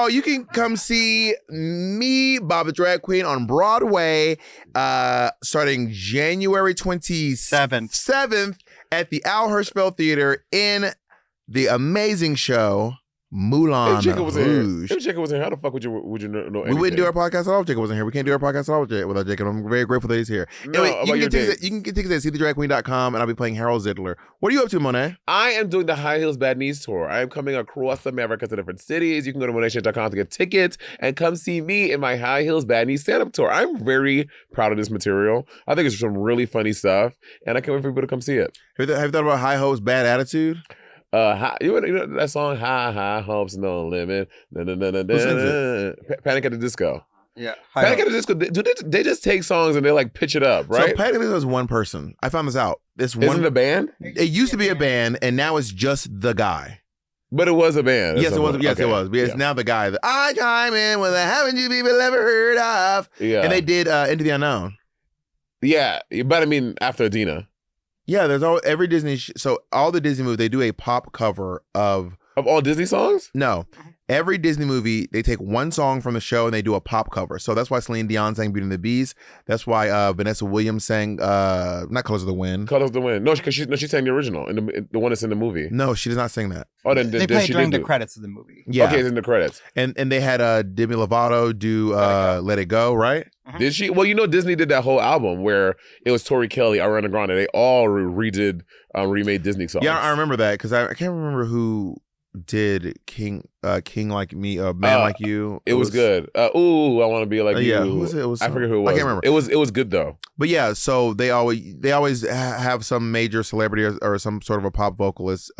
y'all, you can come see me, Bob the Drag Queen, on Broadway starting January 27th at the Al Hirschfeld Theater in the amazing show Moulin Rouge. If Jacob was here, how the fuck would you know anything? We wouldn't do our podcast at all if Jacob wasn't here. We can't do our podcast at all without Jacob. I'm very grateful that he's here. No, anyway, you can get tickets at seethedragqueen.com, and I'll be playing Harold Zidler. What are you up to, Monet? I am doing the High Heels Bad Knees tour. I am coming across America to different cities. You can go to monetshit.com to get tickets and come see me in my High Heels Bad Knees stand-up tour. I'm very proud of this material. I think it's some really funny stuff, and I can't wait for people to come see it. Have you thought about High Hopes, Bad Attitude? You know that song, High Hopes, No Limit. Panic at the Disco. Yeah. Panic at the Disco, they just take songs and they like pitch it up, right? So Panic at the Disco is one person. I found this out. Isn't it a band? It used to be a band, and now it's just the guy. But it was a band. Yes, it was. Yes, it was. Because now the guy that I chime in with a haven't you people ever heard of? Yeah. And they did Into the Unknown. Yeah, but I mean after Adina. Yeah, there's every Disney. So all the Disney movies, they do a pop cover of all Disney songs. No, every Disney movie they take one song from the show and they do a pop cover. So that's why Celine Dion sang "Beauty and the Beast." That's why Vanessa Williams sang not "Colors of the Wind." "Colors of the Wind." No, because she sang the original and the one that's in the movie. No, she does not sing that. Oh, then they played during the credits of the movie. Yeah, okay, it's in the credits. And they had Demi Lovato do "Let It Go," right? Mm-hmm. Did she? Well, Disney did that whole album where it was Tori Kelly, Ariana Grande. They all remade Disney songs. Yeah, I remember that because I can't remember who did King Like Me, Man Like You. It was good. Ooh, I want to be like you. Yeah, who was it? I forget who it was. I can't remember. It was good though. But yeah, so they always have some major celebrity or some sort of a pop vocalist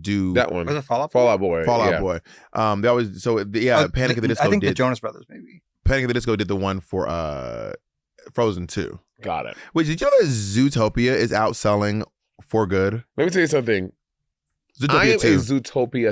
do that one. Was it Fall Out Boy? Boy. They always Panic at the Disco. I think the Jonas Brothers maybe. Panic at the Disco did the one for Frozen 2. Got it. Wait, did you know that Zootopia is outselling For Good? Let me tell you something. I am 2. A Zootopia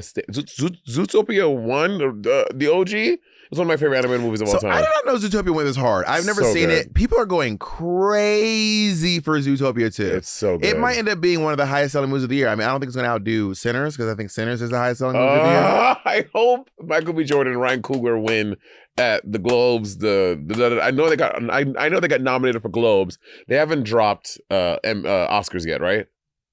Zootopia 1, the OG, is one of my favorite animated movies of all time. I did not know Zootopia went this hard. I've never seen it. People are going crazy for Zootopia 2. It's so good. It might end up being one of the highest selling movies of the year. I mean, I don't think it's going to outdo Sinners because I think Sinners is the highest selling movie of the year. I hope Michael B. Jordan and Ryan Coogler win at the Globes. I know they got nominated for Globes. They haven't dropped Oscars yet, right?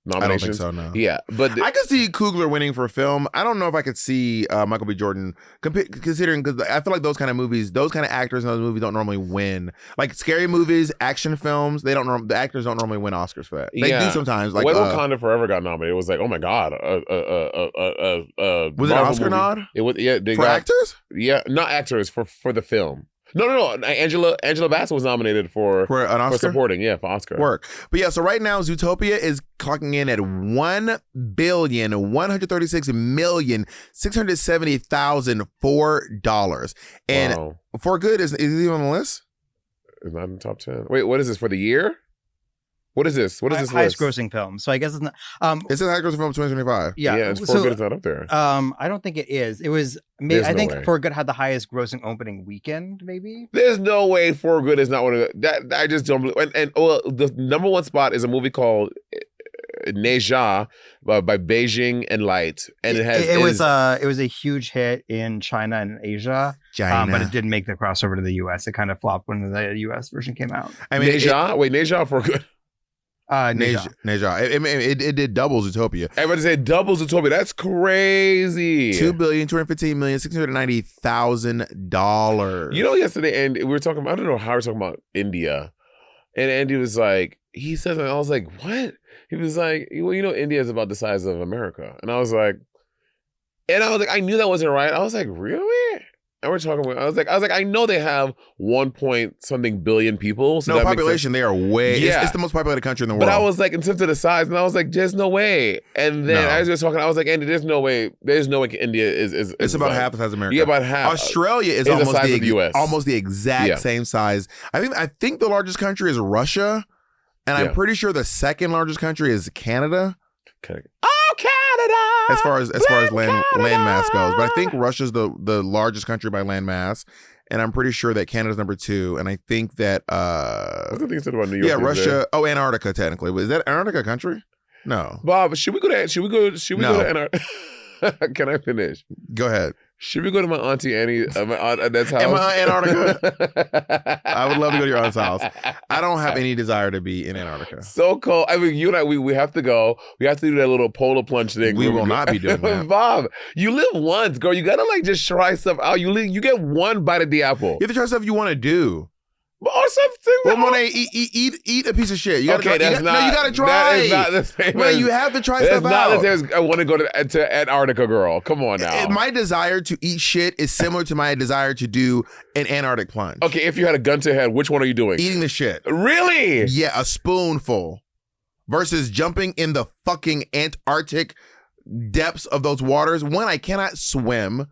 Nominations? I don't think so, no. Yeah, but I could see Coogler winning for film. I don't know if I could see Michael B. Jordan considering, because I feel like those kind of movies, those kind of actors in those movies don't normally win. Like scary movies, action films, the actors don't normally win Oscars for that. They do sometimes. Like when Wakanda Forever got nominated, it was like, oh my god, was it an Oscar nod? It was actors? Yeah, not actors for the film. No. Angela Bassett was nominated for an Oscar? For supporting, for Oscar. Work. But yeah, so right now Zootopia is clocking in at $1,136,670,004. And For Good is it even on the list? It's not in the top 10. Wait, what is this for the year? What is this? What is this highest list? grossing film? So I guess it's not. It says highest grossing film 2025. Yeah, it's For Good is not up there. I don't think it is. It was. I think For Good had the highest grossing opening weekend. Maybe. There's no way For Good is not one of that. I just don't believe. And the number one spot is a movie called Neja by Beijing and Light, and it was a huge hit in China and Asia. But it didn't make the crossover to the US. It kind of flopped when the US version came out. I mean, Neja For Good. Neja. It did double Zootopia. Everybody say double Zootopia. That's crazy. $2,215,690,000. Yesterday, and we were talking about, I don't know how we were talking about India. And Andy was like, he said something. I was like, what? He was like, well, India is about the size of America. And I was like, I knew that wasn't right. I was like, really? And we're talking about, I was like, I know they have 1 billion people. So no population, they are way, it's the most populated country in the world. But I was like, in terms of the size, and I was like, there's no way. And then I was just talking, I was like, Andy, there's no way India is it's about half the size of America. Yeah, about half. Australia is almost the US. Almost the exact same size. I think the largest country is Russia, and I'm pretty sure the second largest country is Canada. Okay. Oh, Canada! As far as land mass goes, but I think Russia's the largest country by land mass, and I'm pretty sure that Canada's number 2. And I think that what's the thing you said about New York? Yeah, Russia. Oh, Antarctica technically. Is that Antarctica a country? No. Bob, should we go to Antarctica? Can I finish? Go ahead. Should we go to my auntie Annie, my aunt Annette's house? Am I in Antarctica? I would love to go to your aunt's house. I don't have any desire to be in Antarctica. So cold. I mean, you and I, we have to go. We have to do that little polar plunge thing. We will not be doing that. Bob, you live once, girl. You gotta like just try stuff out. You get one bite of the apple. You have to try stuff you want to do. Or something. Well, Monet, eat a piece of shit. You gotta okay, try, that's not. you gotta try. That is not the same. Man, you have to try stuff out. That's not the same as I want to go to Antarctica, girl. Come on now. My desire to eat shit is similar to my desire to do an Antarctic plunge. Okay, if you had a gun to your head, which one are you doing? Eating the shit. Really? Yeah, a spoonful versus jumping in the fucking Antarctic depths of those waters. One, I cannot swim.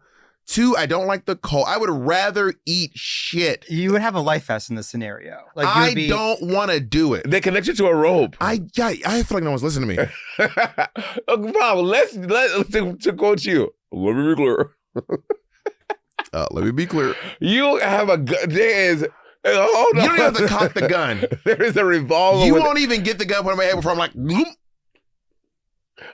Two, I don't like the cold. I would rather eat shit. You would have a life vest in this scenario. Like I don't want to do it. They connect you to a rope. I feel like no one's listening to me. Bob, let's to quote you. Let me be clear. Let me be clear. You have a gun. There is. Hold on. You don't have to cock the gun. There is a revolver. You won't even get the gun put in my head before I'm like, bloop.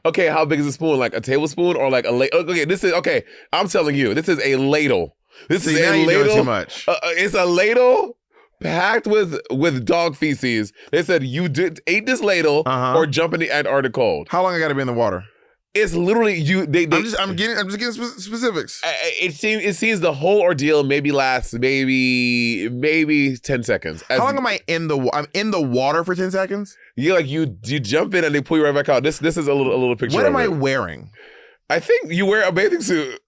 Okay, how big is a spoon? Like a tablespoon or like a ladle? Okay, I'm telling you, this is a ladle. This is a ladle. Too much. It's a ladle packed with dog feces. They said you ate this ladle or jump in the Antarctic cold. How long I got to be in the water? It's literally you. I'm just getting specifics. It seems the whole ordeal maybe lasts maybe 10 seconds. How long am I in the? I'm in the water for 10 seconds. You jump in and they pull you right back out. This is a little picture. What am I wearing? I think you wear a bathing suit.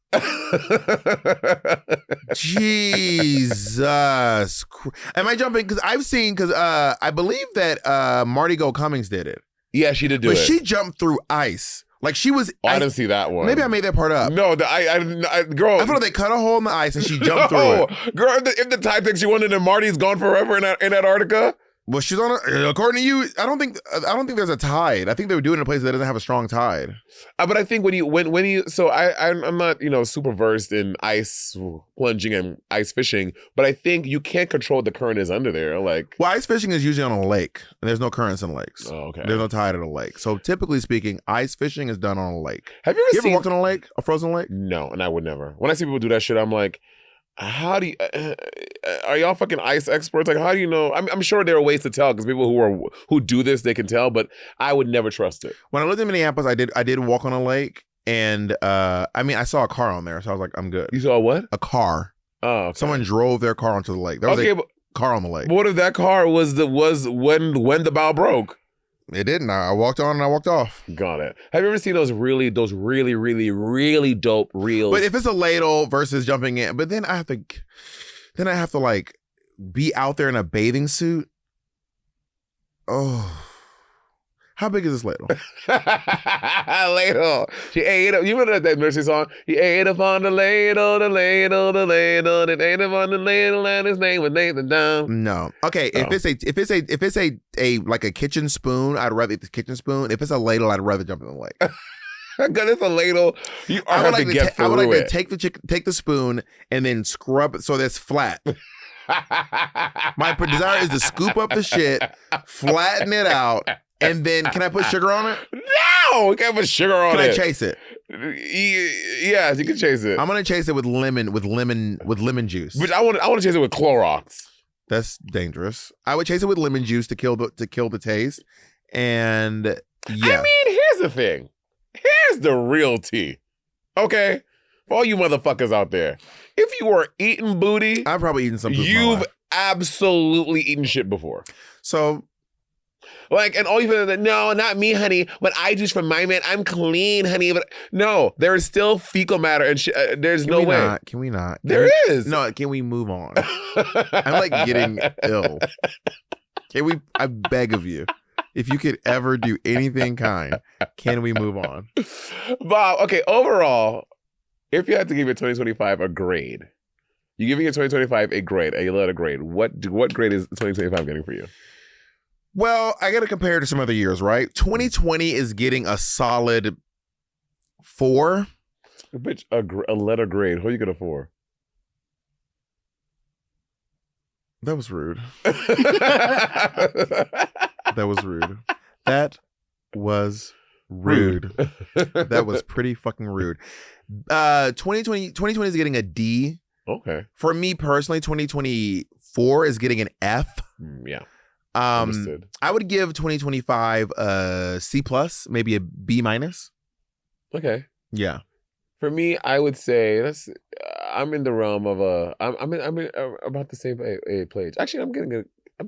Jesus, am I jumping? Because I believe that Marty Go Cummings did it. Yeah, she did do it. But she jumped through ice. Like she was. I didn't see that one. Maybe I made that part up. No, girl. I thought they cut a hole in the ice and she jumped through it. Girl, if the tide takes you under, then Marty's gone forever in Antarctica. Well, she's on. According to you, I don't think there's a tide. I think they would do it in a place that doesn't have a strong tide. But I think when you so I'm not super versed in ice plunging and ice fishing, but I think you can't control what the current is under there. Like, well, ice fishing is usually on a lake, and there's no currents in lakes. Oh, okay. There's no tide at a lake. So typically speaking, ice fishing is done on a lake. Have you ever walked on a lake, a frozen lake? No, and I would never. When I see people do that shit, I'm like, how do you? Are y'all fucking ice experts? Like, how do you know? I'm sure there are ways to tell because people who do this, they can tell, but I would never trust it. When I lived in Minneapolis, I did walk on a lake, and I saw a car on there, so I was like, I'm good. You saw what? A car. Oh, okay. Someone drove their car onto the lake. There was a car on the lake. What if that car was when the bow broke? It didn't. I walked on and I walked off. Got it. Have you ever seen those really dope reels? But if it's a ladle versus jumping in, but then I have to like be out there in a bathing suit. Oh, how big is this ladle? Ladle. She ate up. You remember that Mercy song? He ate up on the ladle, the ladle, the ladle. It ate up on the ladle, and his name was Nathan Down. No. Okay. Oh. If it's a like a kitchen spoon, I'd rather eat the kitchen spoon. If it's a ladle, I'd rather jump in the lake. Because it's a ladle. I would like to take the spoon and then scrub it so that's flat. My desire is to scoop up the shit, flatten it out. And then, can I put sugar on it? No, you can't put sugar on it. Can I chase it? Yes, you can chase it. I'm gonna chase it with lemon juice. But I want to chase it with Clorox. That's dangerous. I would chase it with lemon juice to kill the taste. And yeah, I mean, here's the thing. Here's the real tea. Okay, for all you motherfuckers out there, if you were eating booty, I've probably eaten some. You've absolutely eaten shit before. So. Like, and all you people, no, not me, honey. What I do from my man, I'm clean, honey. But no, there is still fecal matter and shit. There's no way. Can we not? There is. No, can we move on? I'm like getting ill. Can we? I beg of you. If you could ever do anything kind, can we move on? Bob, okay, overall, if you had to give your 2025 a grade, you're giving your 2025 a grade, a letter grade. What grade is 2025 getting for you? Well, I got to compare it to some other years, right? 2020 is getting a solid 4. Bitch, a letter grade. Who you get a 4? That was rude. That was rude. That was rude. That was pretty fucking rude. 2020 is getting a D. Okay. For me personally, 2024 is getting an F. Yeah. Understood. I would give 2025 a C plus, maybe a B minus. Okay. Yeah. For me, I would say I'm in the realm of I'm in about the same A page. Actually, I'm getting I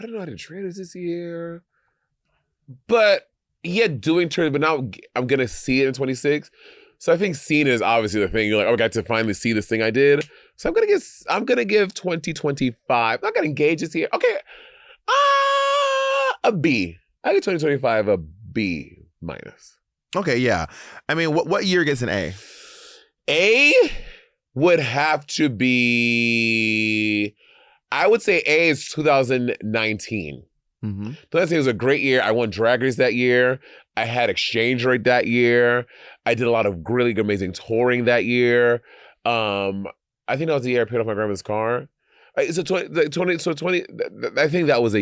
don't know how to traders this year, but yeah, doing trades. But now I'm gonna see it in 26. So I think seeing is obviously the thing. You're like, oh, I got to finally see this thing I did. So I'm gonna give 2025. I'm not gonna engage this year. Okay, a B. I give 2025 a B minus. Okay, yeah. I mean, what year gets an A? A would have to be. I would say A is 2019. Mm-hmm. 2019 was a great year. I won Drag Race that year. I had Exchange Rate that year. I did a lot of really amazing touring that year. I think that was the year I paid off my grandma's car. So 20. I think that was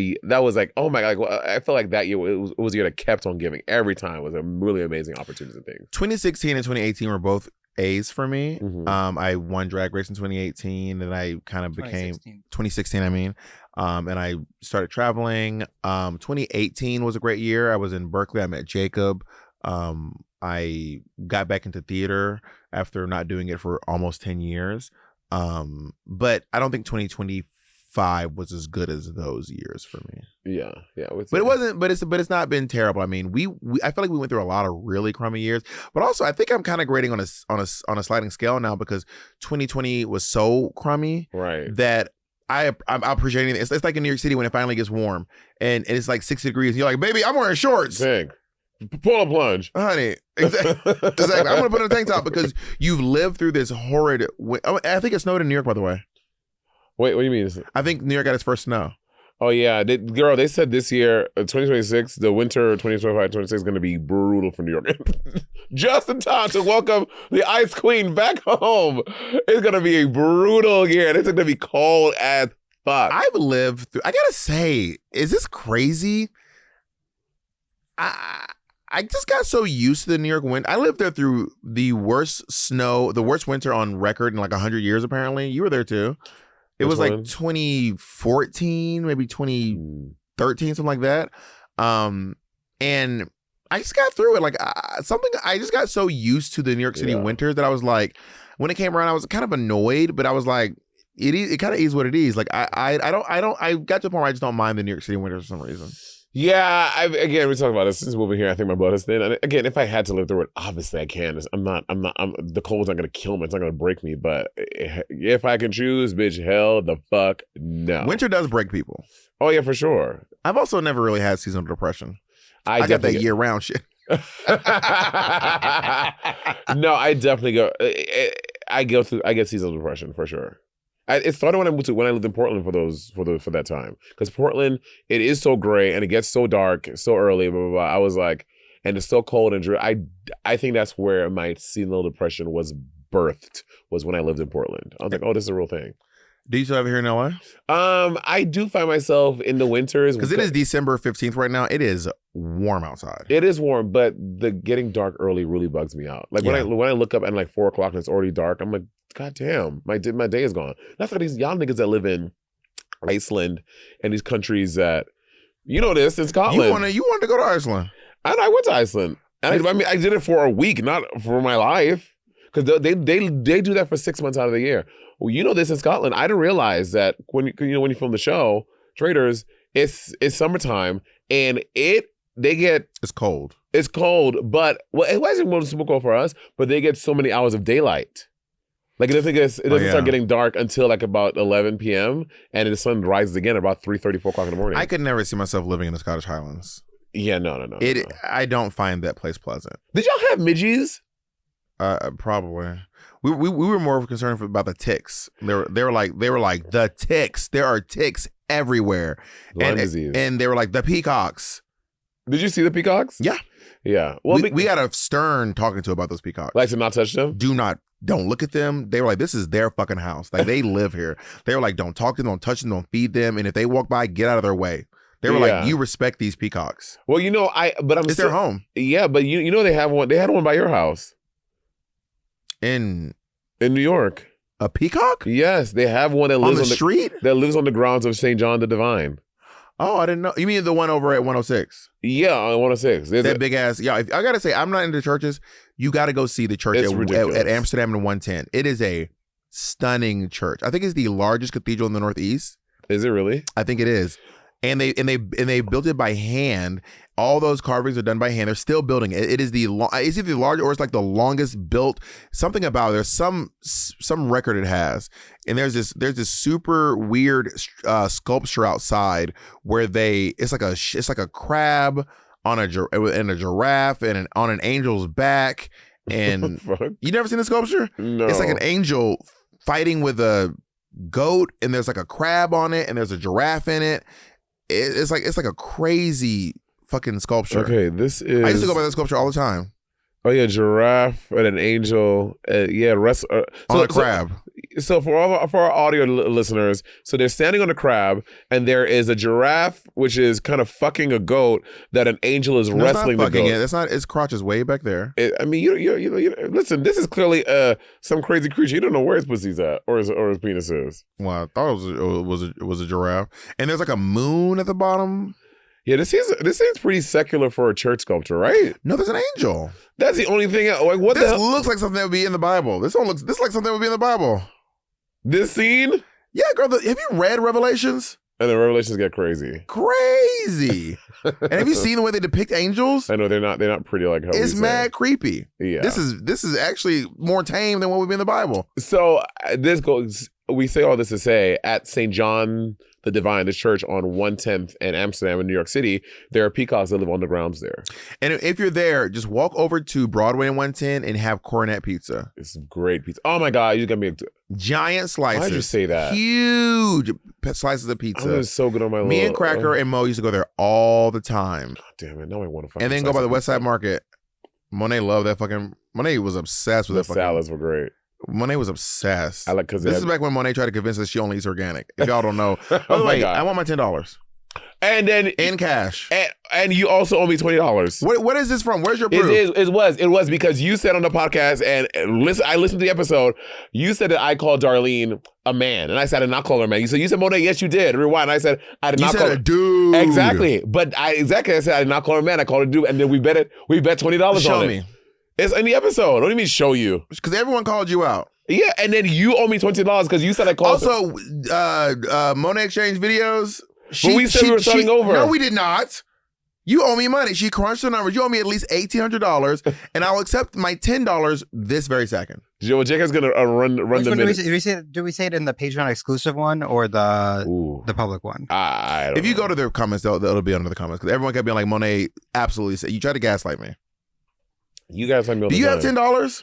like, oh my God. Like, I felt like that year it was a year that kept on giving. Every time it was a really amazing opportunity and things. 2016 and 2018 were both A's for me. Mm-hmm. I won Drag Race in 2018, and I kind of became 2016. I mean, and I started traveling. 2018 was a great year. I was in Berkeley. I met Jacob. I got back into theater after not doing it for almost 10 years. But I don't think 2025 was as good as those years for me. Yeah. But it wasn't. But it's not been terrible. I mean, we I feel like we went through a lot of really crummy years. But also, I think I'm kind of grading on a sliding scale now because 2020 was so crummy, right? That I'm appreciating it. It's like in New York City when it finally gets warm and it's like 60 degrees. And you're like, baby, I'm wearing shorts. Dang. Pull a plunge. Honey, exactly. I'm going to put on a tank top because you've lived through this horrid... I think it snowed in New York, by the way. Wait, what do you mean? I think New York got its first snow. Oh, yeah. They said this year, 2026, the winter 2025-26 is going to be brutal for New York. Just in time to welcome the Ice Queen back home. It's going to be a brutal year. It's going to be cold as fuck. I've lived through... I got to say, is this crazy? I just got so used to the New York winter. I lived there through the worst winter on record in like 100 years, apparently. You were there too. It was like 2014, maybe 2013, something like that. And I just got through it. Like I just got so used to the New York City winters that I was like, when it came around, I was kind of annoyed, but I was like, it kind of is what it is. Like I got to the point where I just don't mind the New York City winters for some reason. Yeah, again, we're talking about this since moving here. I think my blood is thin. And again, if I had to live through it, obviously I can. The cold's not going to kill me. It's not going to break me. But if I can choose, bitch, hell the fuck no. Winter does break people. Oh, yeah, for sure. I've also never really had seasonal depression. I got that year-round shit. No, I definitely I get seasonal depression for sure. It started when I lived in Portland for that time, because Portland, it is so gray and it gets so dark so early. Blah, blah, blah. I was like, and it's so cold and dreary. I think that's where my seasonal depression was birthed, was when I lived in Portland. I was like, oh, this is a real thing. Do you still have it here in LA? I do find myself in the winters, because it is December 15th right now. It is warm outside. It is warm, but the getting dark early really bugs me out. Like when I look up at like 4 o'clock and it's already dark, I'm like, God damn, my day is gone. That's like these y'all niggas that live in Iceland and these countries that, you know this, in Scotland. You wanted to go to Iceland. And I went to Iceland. And I mean, I did it for a week, not for my life. Because they do that for 6 months out of the year. Well, you know this in Scotland. I didn't realize that when you film the show, Traders, it's summertime and it's cold. It's cold, but it wasn't super cold for us, but they get so many hours of daylight. Like it doesn't start getting dark until like about 11 p.m. and the sun rises again at about 3:30, 4 o'clock in the morning. I could never see myself living in the Scottish Highlands. Yeah, no. I don't find that place pleasant. Did y'all have midges? Probably. We were more concerned about the ticks. They were like the ticks. There are ticks everywhere. Lyme disease. And they were like the peacocks. Did you see the peacocks? Yeah. Yeah. Well, we got a stern talking to about those peacocks. Like to not touch them? Don't look at them. They were like, this is their fucking house. Like they live here. They were like, don't talk to them, don't touch them, don't feed them. And if they walk by, get out of their way. They were like, you respect these peacocks. Well, it's their home. Yeah, but you know they have one. They had one by your house. In New York. A peacock? Yes, they have one that lives on the street? That lives on the grounds of St. John the Divine. Oh, I didn't know. You mean the one over at 106? Yeah, on 106. There's that big ass. Yeah, I gotta say, I'm not into churches. You got to go see the church at Amsterdam in 110. It is a stunning church. I think it's the largest cathedral in the Northeast. Is it really? I think it is. And they built it by hand. All those carvings are done by hand. They're still building it. It is it's either the largest or it's like the longest built. Something about it. There's some record it has. And there's this super weird sculpture outside where it's like a crab on a giraffe and on an angel's back. And you never seen the sculpture? No. It's like an angel fighting with a goat, and there's like a crab on it, and there's a giraffe in it. It's like a crazy fucking sculpture. Okay, I used to go by that sculpture all the time. Oh yeah, giraffe and an angel. On a crab. So for our audio listeners, so they're standing on a crab, and there is a giraffe which is kind of fucking a goat that an angel is wrestling the goat. That's not. Its crotch is way back there. I mean, you listen. This is clearly some crazy creature. You don't know where his pussy's at or his penis is. Well, I thought it was a giraffe, and there's like a moon at the bottom. Yeah, this seems pretty secular for a church sculpture, right? No, there's an angel. That's the only thing. Like, what this looks like something that would be in the Bible. This looks like something that would be in the Bible. This scene? Yeah, girl. Have you read Revelations? And the Revelations get crazy. Crazy. And have you seen the way they depict angels? I know they're not pretty like how it's mad creepy. Yeah. This is actually more tame than what would be in the Bible. So we say all this to say at St. John the Divine, the church on 110th and Amsterdam in New York City, there are peacocks that live on the grounds there. And if you're there, just walk over to Broadway and 110 and have Cornet pizza. It's great pizza. Oh my God, you got me giant slices. Why'd you say that? Huge slices of pizza. It was so good on my Me and Cracker and Mo used to go there all the time. God damn it, now I want to fucking. And then go by the West Side Market. Monet loved that fucking. Monet was obsessed with that fucking. Salads were great. Monet was obsessed. Because this is back when Monet tried to convince us she only eats organic. If y'all don't know, oh my God, I want my $10. And then in cash. And you also owe me $20. What is this from? Where's your proof? It was because you said on the podcast, and I listened to the episode. You said that I called Darlene a man, and I said I did not call her a man. You said Monet, yes you did. Rewind. I said I did not call her a dude. Exactly, but I said I did not call her a man. I called her a dude, and then we bet $20 on it. Show me. It's in the episode. What do you mean show you? Because everyone called you out. Yeah, and then you owe me $20 because you said I called. Also, Monet Exchange videos. But we said we were starting over. No, we did not. You owe me money. She crunched the numbers. You owe me at least $1,800, and I'll accept my $10 this very second. Jacob's gonna run the minute. Do we say it in the Patreon exclusive one or the public one? I don't know. You go to the comments, it'll be under the comments because everyone kept being like, Monet absolutely said you tried to gaslight me. You gaslight me all the time. Do you have $10?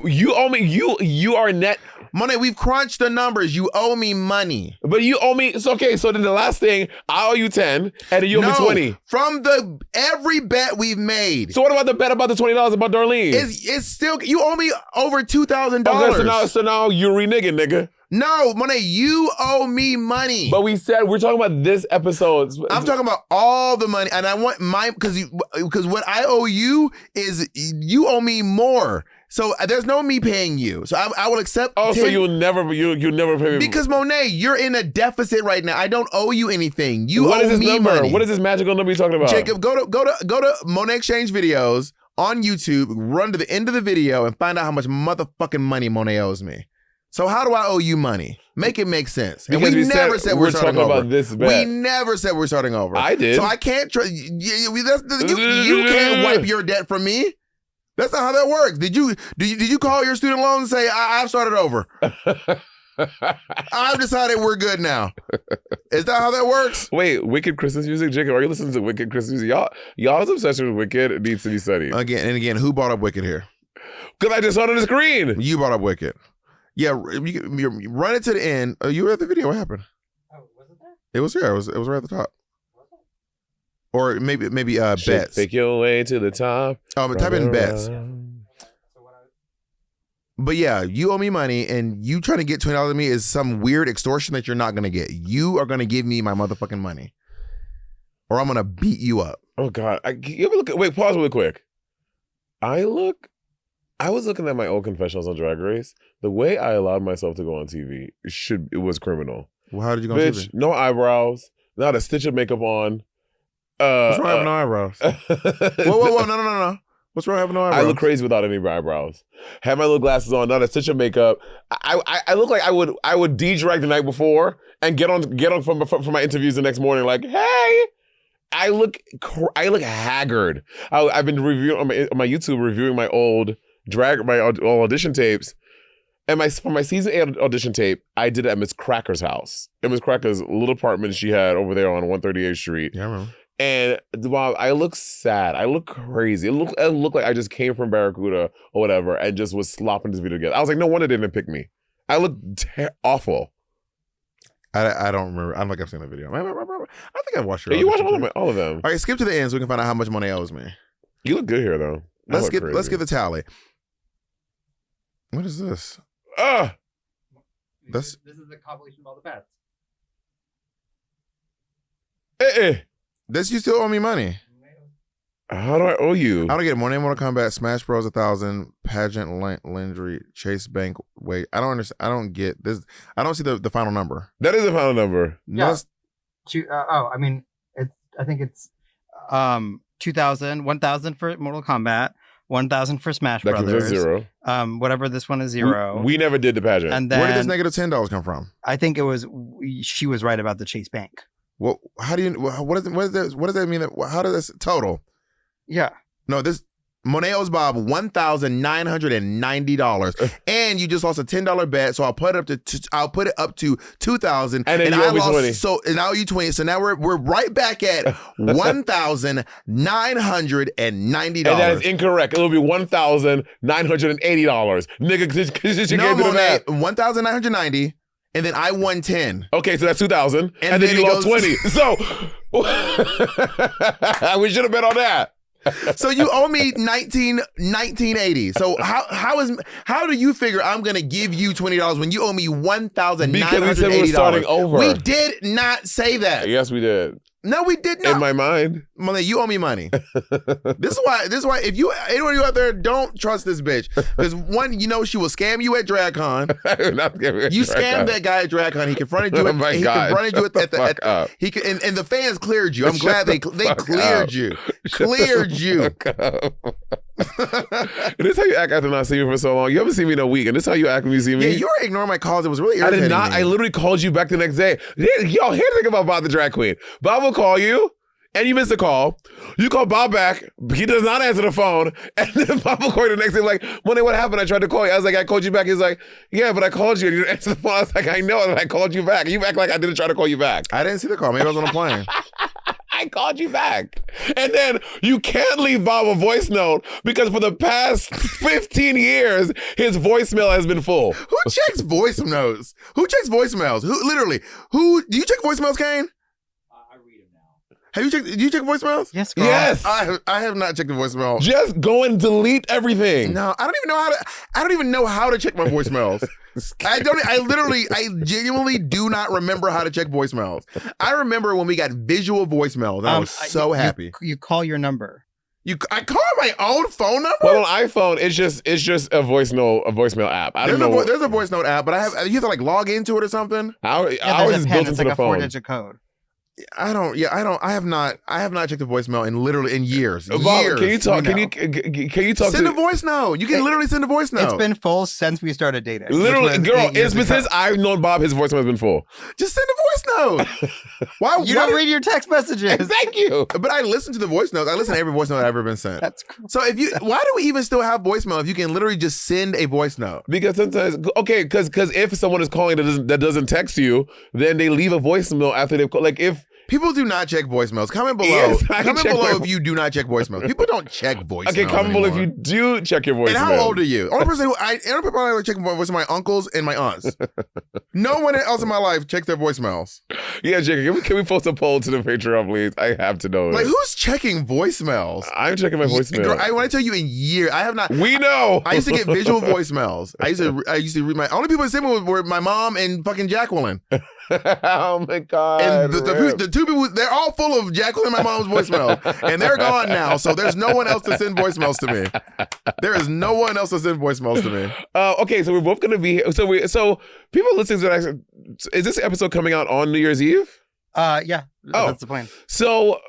You owe me. You are net. Monet, we've crunched the numbers. You owe me money. But you owe me. It's okay. So then the last thing, I owe you 10, and then you owe me 20. From every bet we've made. So what about the bet about the $20 about Darlene? It's still, you owe me over $2,000. Okay, so now you're reneging, nigga. No, Monet, you owe me money. But we're talking about this episode. I'm talking about all the money, and I want because what I owe you is you owe me more. So there's no me paying you. So I will accept. Oh, 10, so you'll never pay me because Monet, you're in a deficit right now. I don't owe you anything. You owe me money. What is this magical number you're talking about? Jacob, go to Monet Exchange videos on YouTube. Run to the end of the video and find out how much motherfucking money Monet owes me. So how do I owe you money? Make it make sense. And because we never said we're starting over. About this bet. We never said we're starting over. I did. So I can't you can't wipe your debt from me. That's not how that works. Did you call your student loan and say I've started over? I've decided we're good now. Is that how that works? Wait, Wicked Christmas music, Jacob? Are you listening to Wicked Christmas music? Y'all's obsession with Wicked needs to be studied. Again, who brought up Wicked here? Because I just saw it on the screen. You brought up Wicked. Yeah, you run it to the end. You were at the video. What happened? Oh, was it there? It was here. It was right at the top. Or maybe bets. Take your way to the top. But type in bets. But yeah, you owe me money, and you trying to get $20 of me is some weird extortion that you're not going to get. You are going to give me my motherfucking money, or I'm going to beat you up. Oh God! You ever look? Wait, pause really quick. I look I was looking at my old confessionals on Drag Race. The way I allowed myself to go on TV, it was criminal. Well, how did you go on TV? No eyebrows, not a stitch of makeup on. What's wrong having no eyebrows? Whoa, no. What's wrong having no eyebrows? I look crazy without any eyebrows. Had my little glasses on, not a stitch of makeup. I look like I would de-drag the night before and get on for my interviews the next morning. Like, hey, I look haggard. I've been reviewing on my YouTube, reviewing my old audition tapes. And for my season 8 audition tape, I did it at Miss Cracker's house. In Miss Cracker's little apartment she had over there on 138th Street. Yeah, I remember. And wow, I look sad. I look crazy. It looked like I just came from Barracuda or whatever and just was slopping this video together. I was like, no wonder they didn't pick me. I look awful. I don't remember. I don't think I've seen the video. I think I've watched it. Yeah, you watched all of them. All right, skip to the end so we can find out how much money owes me. You look good here, though. Let's get the tally. What is this? This is the compilation of all the bets. This you still owe me money. How do I owe you? I don't get Monet Mortal Kombat, Smash Bros 1000, Pageant, Landry, Chase Bank. Wait, I don't understand. I don't get this. I don't see the final number. That is the final number. Yeah. I mean, I think it's 2,000, 1,000 for Mortal Kombat, 1,000 for Smash Brothers. That gives us 0. Whatever this one is 0. We never did the pageant. And then, where did this negative $10 come from? I think it was she was right about the Chase Bank. Well, how do you? What does that mean? How does this total? Yeah. No, this Monet owes Bob $1,990, and you just lost a $10 bet. So I'll put it up to $2,000, and I lost 20. So and now you 20. So now we're right back at $1,990. And that is incorrect. It'll be $1,980, nigga. Because you gave me the math. $1,990. And then I won 10. Okay, so that's 2,000. And then you lost 20. So we should have bet on that. So you owe me $1980. So how do you figure I'm gonna give you $20 when you owe me $1,980? Because we said we were starting over. We did not say that. Yes, we did. No, we did not. In my mind. Monet, you owe me money. This is why if anyone of you out there, don't trust this bitch. Because one, she will scam you at DragCon. You scammed that guy at DragCon. He confronted you and the fans cleared you. I'm glad they cleared you. Cleared you. This is how you act after not seeing you for so long. You haven't seen me in a week, and this is how you act when you see me. Yeah, you were ignoring my calls. It was really irritating. I did not. Me. I literally called you back the next day. Y'all, here's the thing about Bob the Drag Queen. Bob will call you, and you miss a call. You call Bob back. He does not answer the phone. And then Bob will call you the next day like, Monet, what happened? I tried to call you. I was like, I called you back. He's like, yeah, but I called you. And you didn't answer the phone. I was like, I know that I called you back. You act like I didn't try to call you back. I didn't see the call. Maybe I was on a plane. I called you back. And then you can't leave Bob a voice note because for the past 15 years, his voicemail has been full. Who checks voice notes? Who checks voicemails? Do you check voicemails, Kane? I read them now. Do you check voicemails? Yes, girl. Yes. I have not checked the voicemail. Just go and delete everything. No, I don't even know how to check my voicemails. I genuinely do not remember how to check voicemails. I remember when we got visual voicemails, and I was so happy. You call your number. I call my own phone number? Well, on iPhone, it's just a voicemail app. I don't know. There's a voice note app, but you have to log into it or something. There's a pen. It's like a 4-digit code. I have not checked the voicemail in years. Bob, can you talk? Can you talk? Send a voice note. You can literally send a voice note. It's been full since we started dating. Literally, girl, it's been since I've known Bob. His voicemail has been full. Just send a voice note. Why? You don't read your text messages. Thank you. But I listen to the voice notes. I listen to every voice note I've ever been sent. That's cool. So why do we even still have voicemail if you can literally just send a voice note? Because sometimes, because if someone is calling that doesn't text you, then they leave a voicemail after they've called. Like if. People do not check voicemails. Comment below. Yes, comment below if you do not check voicemails. People don't check voicemails. Okay, comment below if you do check your voicemail. And how old are you? Only person only people I like checking voicemails are my uncles and my aunts. No one else in my life checks their voicemails. Yeah, Jacob, can we post a poll to the Patreon, please? I have to know. Like, who's checking voicemails? I'm checking my voicemail. Girl, when I tell you in years, I have not. We know. I used to get visual voicemails. I used to read my only people that sent me were my mom and fucking Jacqueline. Oh my God. And the two people, they're all full of Jacqueline and my mom's voicemail. And they're gone now. So there's no one else to send voicemails to me. There is no one else to send voicemails to me. Okay, so we're both going to be here. So people listening to that, is this episode coming out on New Year's Eve? Yeah. That's the plan. So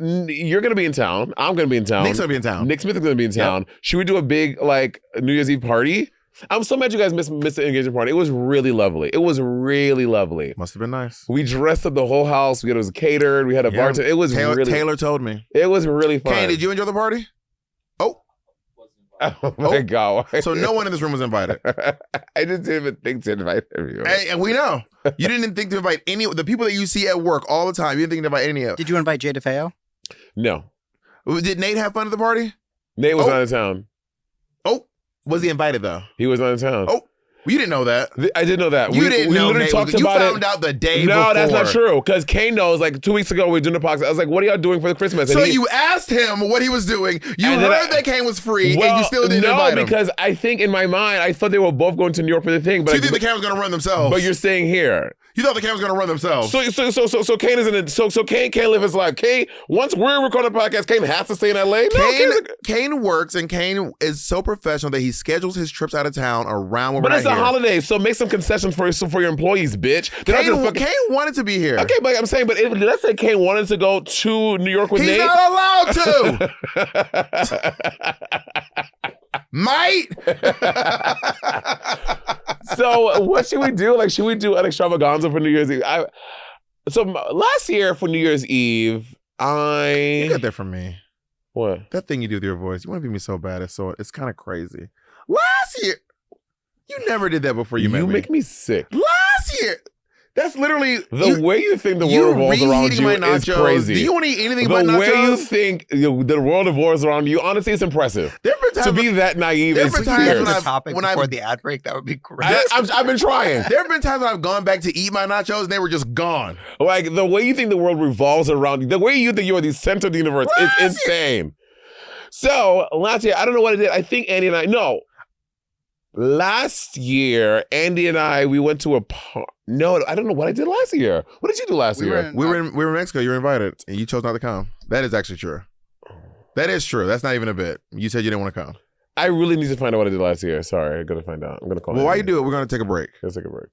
you're going to be in town. I'm going to be in town. Nick's going to be in town. Nick Smith is going to be in town. Yep. Should we do a big New Year's Eve party? I'm so mad you guys missed the engagement party. It was really lovely. Must have been nice. We dressed up the whole house. It was catered. We had a bartender. It was Taylor told me. It was really fun. Kane, did you enjoy the party? Oh my God. So no one in this room was invited. I just didn't even think to invite everyone. Hey, and we know. You didn't think to invite any of the people that you see at work all the time. You didn't think to invite any of them. Did you invite Jay DeFeo? No. Did Nate have fun at the party? Nate was out of town. Oh, was he invited though? He was out of town. Oh, you didn't know that. I didn't know that. You didn't know Nate talked you about found out the day before. No, that's not true. Because Kane knows, 2 weeks ago, we were doing the podcast. I was like, what are y'all doing for the Christmas? And you asked him what he was doing. You heard that Kane was free, and you still didn't invite him. No, because I think in my mind, I thought they were both going to New York for the thing. But so you think the Kane was going to run themselves? But you're staying here. You thought the Kane was going to run themselves. So Kane isn't it. So Kane can't live his life. Kane, once we're recording a podcast, Kane has to stay in LA. Kane works, and Kane is so professional that he schedules his trips out of town around when But we're it's a holiday, so make some concessions for your employees, bitch. Kane wanted to be here. Okay, but I'm saying, let's say Kane wanted to go to New York with Nate. He's not allowed to. Might. So what should we do? Should we do an extravaganza for New Year's Eve? So last year for New Year's Eve, You got that from me. What? That thing you do with your voice. You want to be me so bad. It's kind of crazy. Last year, you never did that before you met me. You make me sick. Last year. That's literally the way you think the world revolves around you is crazy. Do you want to eat anything but nachos? The way you think the world revolves around you, honestly, it's impressive. To be that naive is weird. Before the ad break, that would be great. I've been trying. There have been times when I've gone back to eat my nachos and they were just gone. The way you think the world revolves around you, the way you think you are the center of the universe is insane. So last year, I don't know what I did. I think Andy and I, last year, Andy and I, we went to a park. No, I don't know what I did last year. What did you do last year? We were in Mexico. You were invited, and you chose not to come. That is actually true. That is true. That's not even a bit. You said you didn't want to come. I really need to find out what I did last year. Sorry, I gotta find out. I'm gonna call. Well, while you do it, we're gonna take a break. Let's take a break.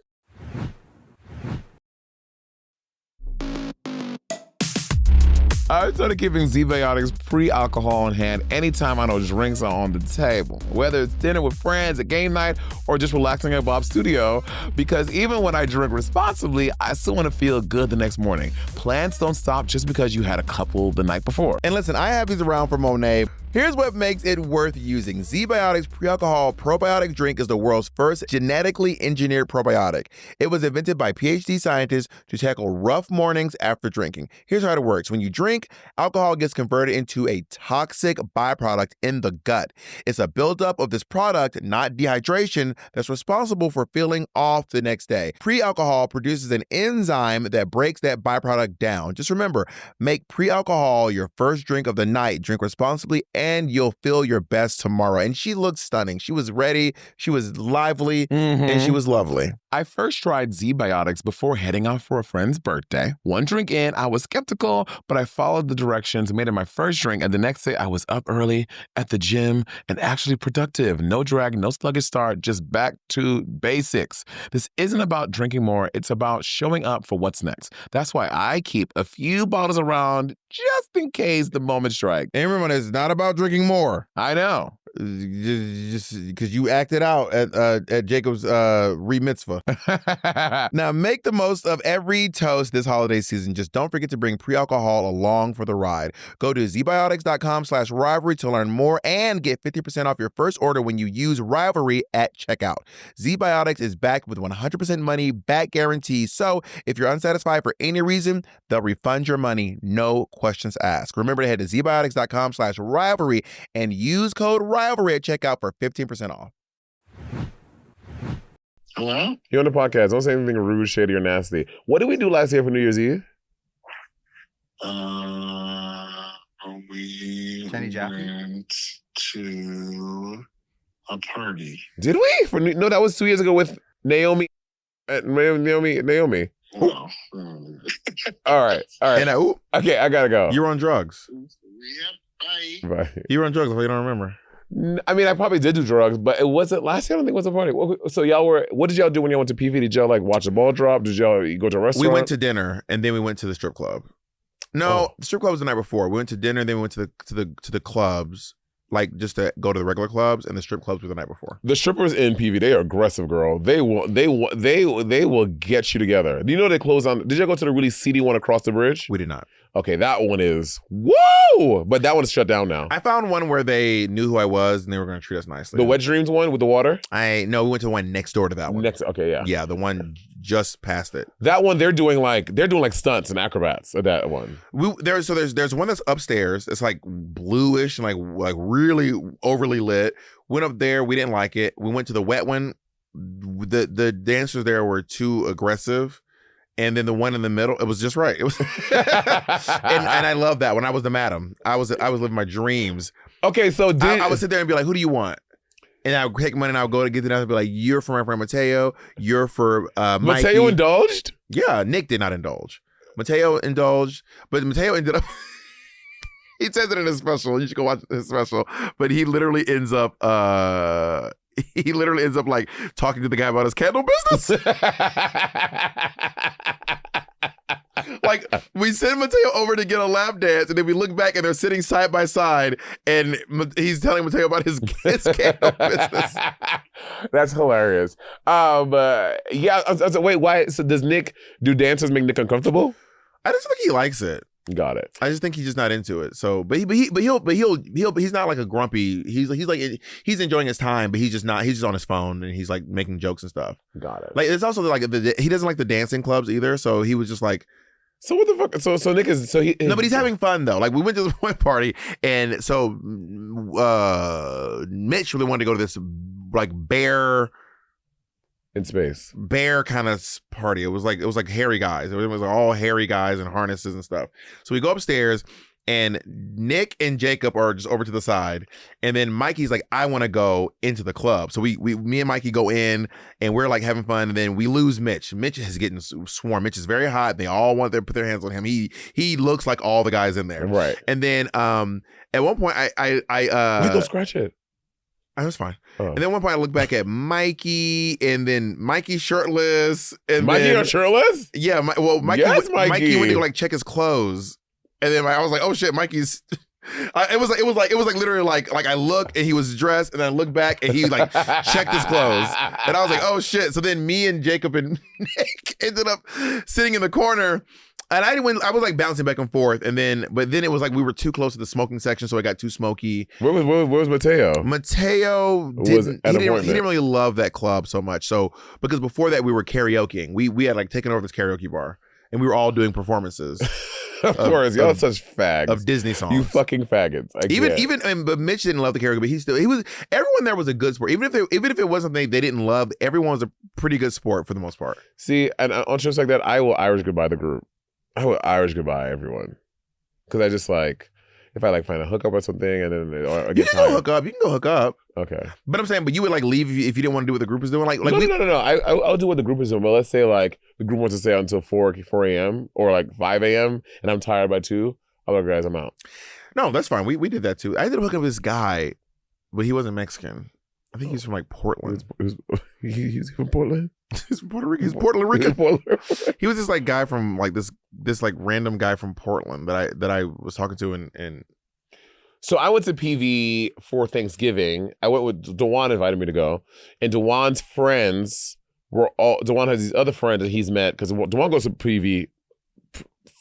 I started keeping Zbiotics pre-alcohol on hand anytime I know drinks are on the table, whether it's dinner with friends, a game night, or just relaxing at Bob's studio, because even when I drink responsibly, I still want to feel good the next morning. Plans don't stop just because you had a couple the night before. And listen, I have these around for Monet. Here's what makes it worth using. Zbiotics pre-alcohol probiotic drink is the world's first genetically engineered probiotic. It was invented by PhD scientists to tackle rough mornings after drinking. Here's how it works. When you drink, alcohol gets converted into a toxic byproduct in the gut. It's a buildup of this product, not dehydration, that's responsible for feeling off the next day. Pre-alcohol produces an enzyme that breaks that byproduct down. Just remember, make pre-alcohol your first drink of the night. Drink responsibly and you'll feel your best tomorrow. And she looked stunning. She was ready, she was lively, and she was lovely. I first tried Zbiotics before heading out for a friend's birthday. One drink in, I was skeptical, but I followed the directions, made it my first drink, and the next day I was up early at the gym and actually productive. No drag, no sluggish start, just back to basics. This isn't about drinking more, it's about showing up for what's next. That's why I keep a few bottles around just in case the moment strikes. And remember, it's not about drinking more. I know. Just because you acted out at Jacob's re-mitzvah. Now, make the most of every toast this holiday season. Just don't forget to bring pre-alcohol along for the ride. Go to zbiotics.com/rivalry to learn more and get 50% off your first order when you use Rivalry at checkout. Zbiotics is backed with 100% money back guarantee. So if you're unsatisfied for any reason, they'll refund your money. No questions asked. Remember to head to zbiotics.com/rivalry and use code Rivalry at checkout for 15% off. Hello? You're on the podcast. Don't say anything rude, shady, or nasty. What did we do last year for New Year's Eve? We Jenny Jaffe? went to a party. Did we? No, that was 2 years ago with Naomi. Naomi. No. All right. And Okay, I gotta go. you were on drugs. Yep. Bye. Bye. You were on drugs. You don't remember. I mean, I probably did do drugs, but it wasn't last year. I don't think it was a party. So what did y'all do when y'all went to PV? Did y'all like watch the ball drop? Did y'all go to a restaurant? We went to dinner and then we went to the strip club. No, the strip club was the night before. We went to dinner, then we went to the clubs, like just to go to the regular clubs, and the strip clubs were the night before. The strippers in PV, they are aggressive, girl. They will get you together. Do you know they close on? Did y'all go to the really seedy one across the bridge? We did not. Okay, that one is whoa, but that one is shut down now. I found one where they knew who I was and they were going to treat us nicely. The Wet Dreams one with the water? We went to the one next door to that one. Okay, yeah. Yeah, the one just past it. That one they're doing like stunts and acrobats at that one. There's one that's upstairs. It's like bluish and like really overly lit. Went up there, we didn't like it. We went to the wet one. The dancers there were too aggressive. And then the one in the middle, it was just right. It was, and I love that. When I was the madam, I was living my dreams. Okay, so I would sit there and be like, "Who do you want?" And I would take money and I would go to get the and be like, "You're for my friend Mateo. You're for Mikey." Mateo indulged? Yeah, Nick did not indulge. Mateo indulged, but Mateo ended up. He says it in his special. You should go watch his special. But he literally ends up. Like talking to the guy about his candle business. Like we send Mateo over to get a lap dance, and then we look back and they're sitting side by side, and he's telling Mateo about his candle business. That's hilarious. Yeah. Wait, why? So does Nick do dancers make Nick uncomfortable? I just think he likes it. Got it. I just think he's just not into it. So, he's not like a grumpy. He's like he's enjoying his time, but he's just not. He's just on his phone and he's like making jokes and stuff. Got it. Like it's also like he doesn't like the dancing clubs either. So he was just like. So what the fuck? So Nick is no, but he's having fun though. Like we went to this one party, and so Mitch really wanted to go to this like bear. In space. Bear kind of party. It was like hairy guys. It was like all hairy guys and harnesses and stuff. So we go upstairs and Nick and Jacob are just over to the side. And then Mikey's like, I want to go into the club. So me and Mikey go in and we're like having fun. And then we lose Mitch. Mitch is getting swarmed. Mitch is very hot. They all want to put their hands on him. He looks like all the guys in there. Right. And then at one point you go scratch it. I was fine. Oh. And then one point I look back at Mikey, and then Mikey shirtless. And Mikey are shirtless? Yeah. Mikey. Yes, Mikey went to like check his clothes, and then I was like, oh shit, Mikey's. It was like literally like I look and he was dressed, and then I look back and he like checked his clothes, and I was like, oh shit. So then me and Jacob and Nick ended up sitting in the corner. And I was like bouncing back and forth, but then it was like we were too close to the smoking section, so it got too smoky. Where was Mateo? Mateo didn't really love that club so much. So because before that we were karaokeing, we had like taken over this karaoke bar, and we were all doing performances. Of course, y'all such fags of Disney songs. You fucking faggots. But Mitch didn't love the karaoke, but he was. Everyone there was a good sport, even if it wasn't something they didn't love. Everyone was a pretty good sport for the most part. See, and on trips like that, I will Irish goodbye the group. I would Irish goodbye everyone, because I just like if I like find a hookup or something, and then you can go hook up. You can go hook up. Okay, but I'm saying, but you would like leave if you didn't want to do what the group is doing. No. I'll do what the group is doing. But let's say like the group wants to stay until 4 a.m. or like 5 a.m. and I'm tired by 2. I'm like, guys, I'm out. No, that's fine. We did that too. I ended up hooking up with this guy, but he wasn't Mexican. I think he's from like Portland. He's from Portland. He's from Puerto Rico. He's Puerto Rican. He was this like guy from like this like random guy from Portland that I was talking to and. So I went to PV for Thanksgiving. I went with Dewan, invited me to go, and Dewan's friends Dewan has these other friends that he's met because Dewan goes to PV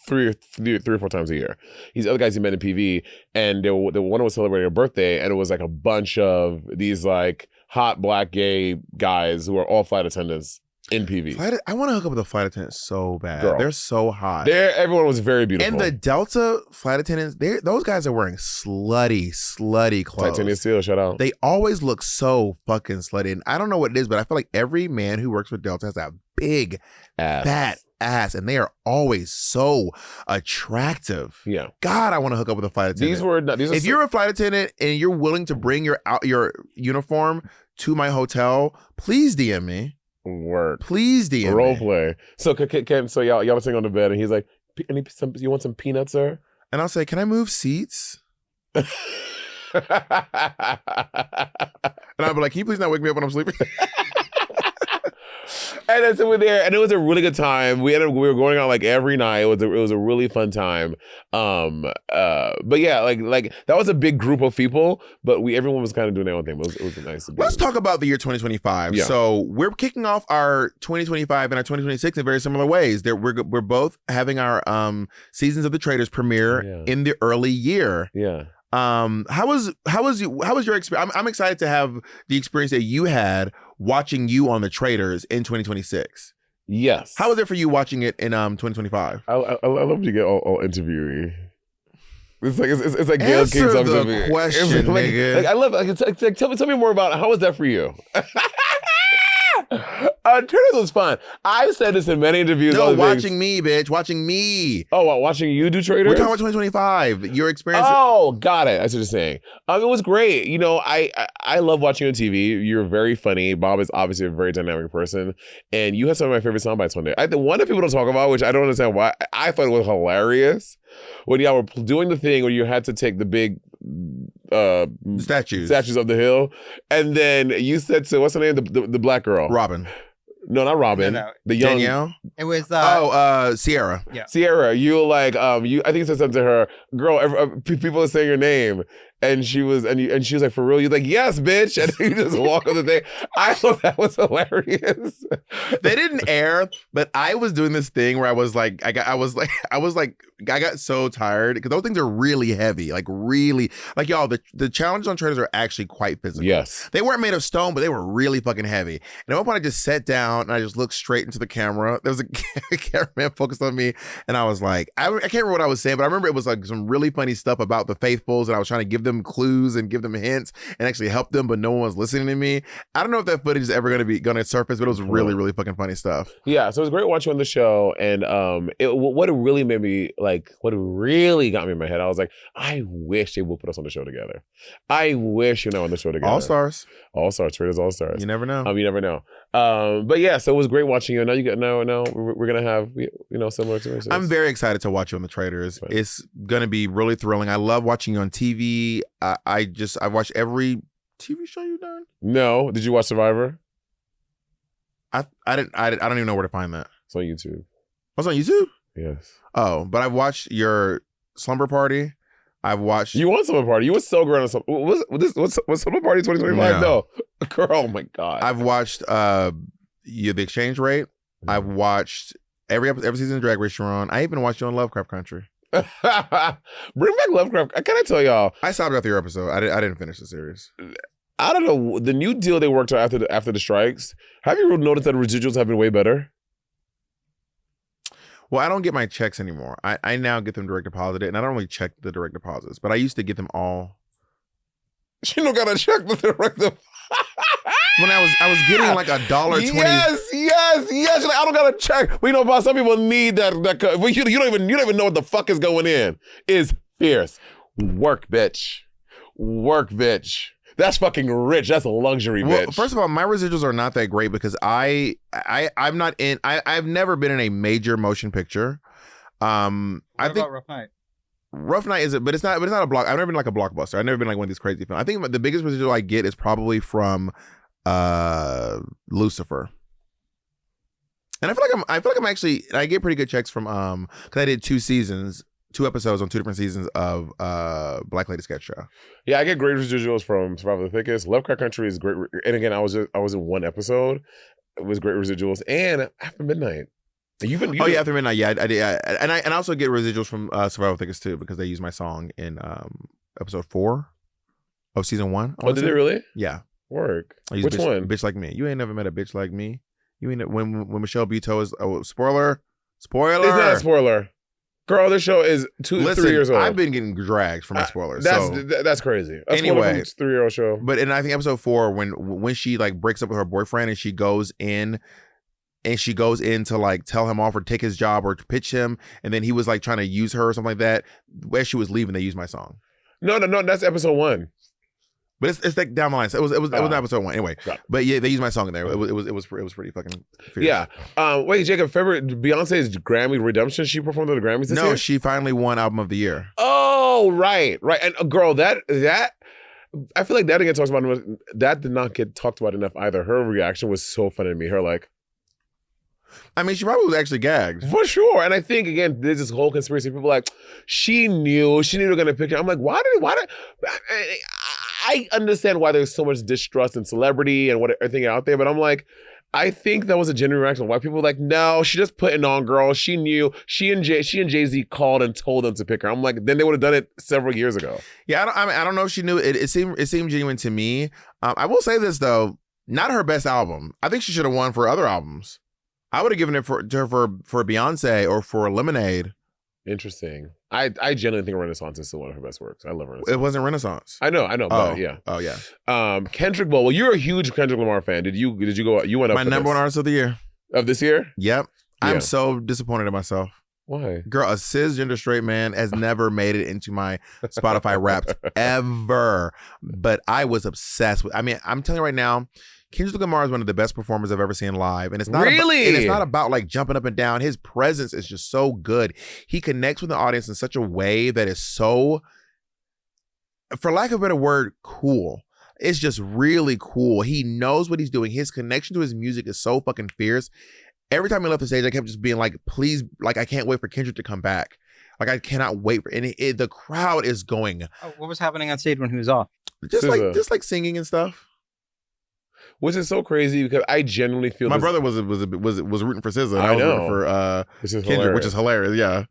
three or four times a year. These other guys he met in PV, and the one was celebrating a birthday, and it was like a bunch of these like hot black gay guys who are all flight attendants in PV. I want to hook up with a flight attendant so bad. Girl. They're so hot. Everyone was very beautiful. And the Delta flight attendants, those guys are wearing slutty clothes. Titanium steel, shout out. They always look so fucking slutty. And I don't know what it is, but I feel like every man who works with Delta has that big, fat ass, and they are always so attractive. Yeah. God, I want to hook up with a flight attendant. If you're a flight attendant and you're willing to bring your uniform to my hotel, please DM me. Work. Please DM Role me. play. So so y'all were sitting on the bed and he's like, you want some peanuts, sir? And I'll say, can I move seats? And I'll be like, can you please not wake me up when I'm sleeping? And then so we're there, and it was a really good time. We were going out like every night. It was a really fun time. But yeah, like that was a big group of people, but everyone was kind of doing their own thing. But it was nice to be. Let's talk about the year 2025. Yeah. So we're kicking off our 2025 and our 2026 in very similar ways. We're both having our seasons of the Traders premiere in the early year. Yeah. How was your experience? I'm excited to have the experience that you had watching you on the Traders in 2026. Yes. How was it for you watching it in 2025? I love to get all interviewy. It's like Gail King's the question, nigga. Like I love. Like, tell me more about it. How was that for you? Traders was fun. I've said this in many interviews. No, watching me, bitch. Watching me. Oh, watching you do Traders? We're talking about 2025. Your experience. Oh, got it. That's what you're saying. It was great. You know, I love watching you on TV. You're very funny. Bob is obviously a very dynamic person. And you had some of my favorite sound bites one day. The one that people don't talk about, which I don't understand why, I thought it was hilarious. When y'all were doing the thing where you had to take the big statues of the hill. And then you said to, what's her name? The black girl. Robin. No, not Robin. No. The young Danielle. It was Sierra. Yeah. Sierra. You were like I think you said something to her, girl. People are saying your name, and she was like, for real. You're like, yes, bitch, and you just walk on the thing. I thought that was hilarious. They didn't air, but I was doing this thing where I was like, I got so tired because those things are really heavy, like really, like y'all. The challenges on Traders are actually quite physical. Yes, they weren't made of stone, but they were really fucking heavy. And at one point, I just sat down and I just looked straight into the camera. There was a cameraman focused on me, and I was like, I can't remember what I was saying, but I remember it was like some really funny stuff about the faithfuls, and I was trying to give them clues and give them hints and actually help them, but no one was listening to me. I don't know if that footage is ever going to surface, but it was really, really fucking funny stuff. Yeah, so it was great watching you on the show, and what it really made me like, what it really got me in my head, I was like, I wish they would put us on the show together. I wish on the show together. All Stars, Traders All Stars. You never know. You never know. But yeah, so it was great watching you. Now we're gonna have similar experiences. I'm very excited to watch you on the Traders. Right. It's gonna be really thrilling. I love watching you on TV. I've watched every TV show you've done. No, did you watch Survivor? I don't even know where to find that. It's on YouTube. What's on YouTube? Yes. Oh, but I've watched your Slumber Party. I've watched. You won Slumber Party. You were so great on Slumber. What's Slumber Party 2025? No. Girl, oh my God. I've watched The Exchange Rate. I've watched every season of Drag Race you're on. I even watched you on Lovecraft Country. Bring back Lovecraft. Can I tell y'all? I stopped after your episode. I didn't finish the series. I don't know. The new deal they worked out after the strikes. Have you noticed that residuals have been way better? Well, I don't get my checks anymore. I now get them direct deposited, and I don't really check the direct deposits, but I used to get them all. She don't got to check the direct deposit. When I was getting like $1.20. Yes. Like, I don't got to check. We know about some people need that. Well, you don't even know what the fuck is going in. It's fierce. Work, bitch. That's fucking rich. That's a luxury, bitch. Well, first of all, my residuals are not that great because I've never been in a major motion picture. I think about Rough Night? Rough Night is it, but it's not a block. I've never been like a blockbuster. I've never been like one of these crazy films. I think the biggest residual I get is probably from Lucifer. And I feel like I'm actually, I get pretty good checks from because I did 2 episodes on 2 different seasons of Black Lady Sketch Show. Yeah, I get great residuals from Survival of the Thickest. Lovecraft Country is great, and again, I was in 1 episode. It was great residuals, and After Midnight. After Midnight, yeah, I did, and I also get residuals from Survival of the Thickest too because they use my song in episode 4 of season 1. Oh, did they really? Yeah. Work. Which one? Bitch Like Me. You ain't never met a bitch like me. You ain't when Michelle Buteau is spoiler. It's not a spoiler. Girl, this show is 3 years old. I've been getting dragged from my spoilers. That's crazy. Anyway, it's a 3-year-old show. But in I think episode 4, when she like breaks up with her boyfriend and she goes in to like tell him off or take his job or pitch him, and then he was like trying to use her or something like that. As she was leaving, they used my song. No, that's episode 1. But it's like down the line. So it was episode 1 anyway. Got it. But yeah, they used my song in there. It was pretty fucking fierce. Yeah. Wait, Jacob, February, Beyonce's Grammy Redemption, she performed at the Grammys this year? No, she finally won Album of the Year. Oh, right. And girl, that I feel like that didn't get talked about enough. That did not get talked about enough either. Her reaction was so funny to me. Her like, I mean, she probably was actually gagged. for sure. And I think, again, there's this whole conspiracy. People like, she knew they were going to pick her. I'm like, why did I understand why there's so much distrust in celebrity and what everything out there, but I'm like, I think that was a genuine reaction. Why people were like, no, she just put it on, girl. She knew. She and Jay-Z called and told them to pick her. I'm like, then they would have done it several years ago. Yeah, I don't know if she knew. It seemed genuine to me. I will say this though, not her best album. I think she should have won for other albums. I would have given it to her for Beyonce or for Lemonade. Interesting. I genuinely think Renaissance is still one of her best works. I love Renaissance. It wasn't Renaissance. I know, but yeah. Oh yeah. Kendrick Well, you're a huge Kendrick Lamar fan. Did you go? You went up My for number this. one artist of the year. Of this year? Yep. Yeah. I'm so disappointed in myself. Why? Girl, a cisgender straight man has never made it into my Spotify Wrapped ever. But I was obsessed with. I mean, I'm telling you right now, Kendrick Lamar is one of the best performers I've ever seen live, and it's not Really? and it's not about like jumping up and down. His presence is just so good. He connects with the audience in such a way that is so, for lack of a better word, cool. It's just really cool. He knows what he's doing. His connection to his music is so fucking fierce. Every time he left the stage, I kept just being like, please, like, I can't wait for Kendrick to come back. Like, I cannot wait for, and the crowd is going. What was happening on stage when he was off? Just SZA. like singing and stuff. Which is so crazy because I genuinely feel My brother was rooting for SZA. I was know. rooting for This is Kendrick, hilarious. which is hilarious. Yeah.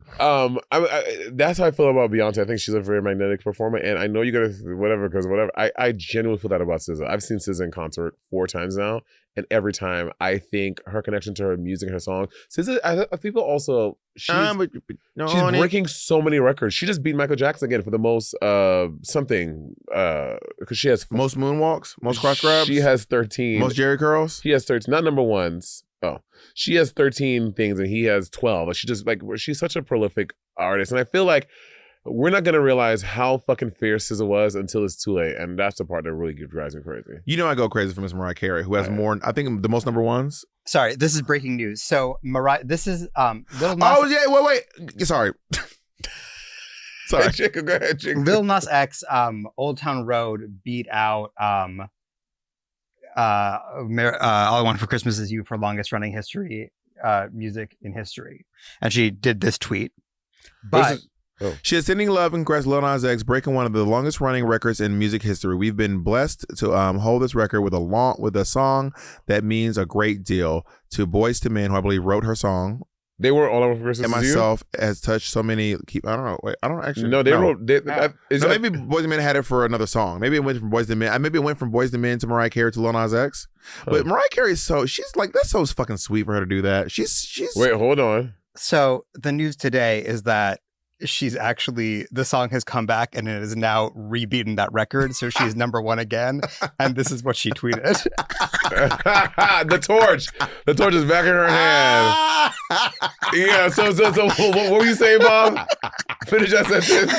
That's how I feel about Beyonce. I think she's a very magnetic performer, and I know you gotta whatever. I genuinely feel that about SZA. I've seen SZA in concert 4 times now, and every time I think her connection to her music and her song. SZA, people also she's breaking so many records. She just beat Michael Jackson again for the most something because she has Most moonwalks, most cross grabs. She has 13. Most Jerry curls. She has 13, not number ones. Oh, she has 13 things and he has 12. She just she's such a prolific artist. And I feel like we're not going to realize how fucking fierce SZA was until it's too late. And that's the part that really drives me crazy. You know I go crazy for Miss Mariah Carey, who has more, I think the most number ones. Sorry, this is breaking news. So this is Lil Nas. Oh yeah, wait. Sorry. Sorry. Jacob, go ahead, Jacob. Lil Nas X, Old Town Road beat out All I Want for Christmas Is You for longest running history music in history, and she did this tweet. But She is sending love and congrats Lil Nas X, breaking one of the longest running records in music history. We've been blessed to hold this record with a song that means a great deal to Boyz II Men, who I believe wrote her song. They were All I Want for Christmas And Is You? myself has touched so many. I don't know. Wait, I don't actually. No, they wrote. Maybe Boyz II Men had it for another song. Maybe it went from Boyz II Men. Maybe it went from Boyz II Men to Mariah Carey to Lil Nas X. But Mariah Carey is she's like, that's so fucking sweet for her to do that. She's. Wait, hold on. so the news today is that the song has come back and it is now rebeaten that record. So she's number one again. And this is what she tweeted. The torch is back in her hand. Yeah. So what were you saying, Bob? Finish that sentence.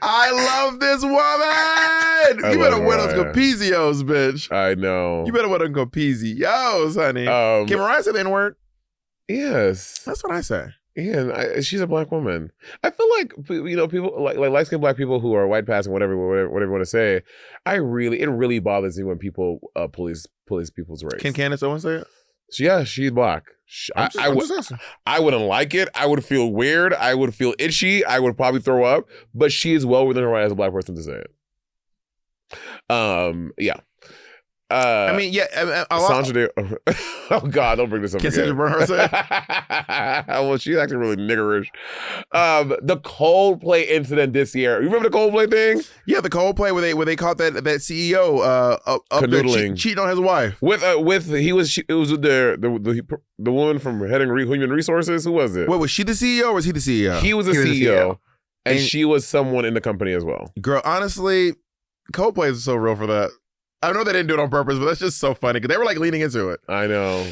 I love this woman. You better wear those Capizios, bitch. I know. You better wear them Capizios, honey. Can Mariah say the N-word? Yes. That's what I say. Yeah, and she's a black woman. I feel like people like light-skinned black people who are white passing, whatever you want to say. It really bothers me when people police people's race. Can Candace Owens say it? Yeah, she's black. I'm just asking. I wouldn't like it. I would feel weird. I would feel itchy. I would probably throw up. But she is well within her right as a black person to say it. Yeah. I mean, yeah. Sandra Day. Oh God, don't bring this up Can again. Sandra Bernhard say it? Well, she's actually really niggerish. The Coldplay incident this year. You remember the Coldplay thing? Yeah, the Coldplay where they caught that CEO up there Canoodling. cheating on his wife. It was with the woman from Heading Human Resources. Who was it? Wait, was she the CEO or was he the CEO? He was the CEO, and she was someone in the company as well. Girl, honestly, Coldplay is so real for that. I know they didn't do it on purpose, but that's just so funny because they were like leaning into it. I know.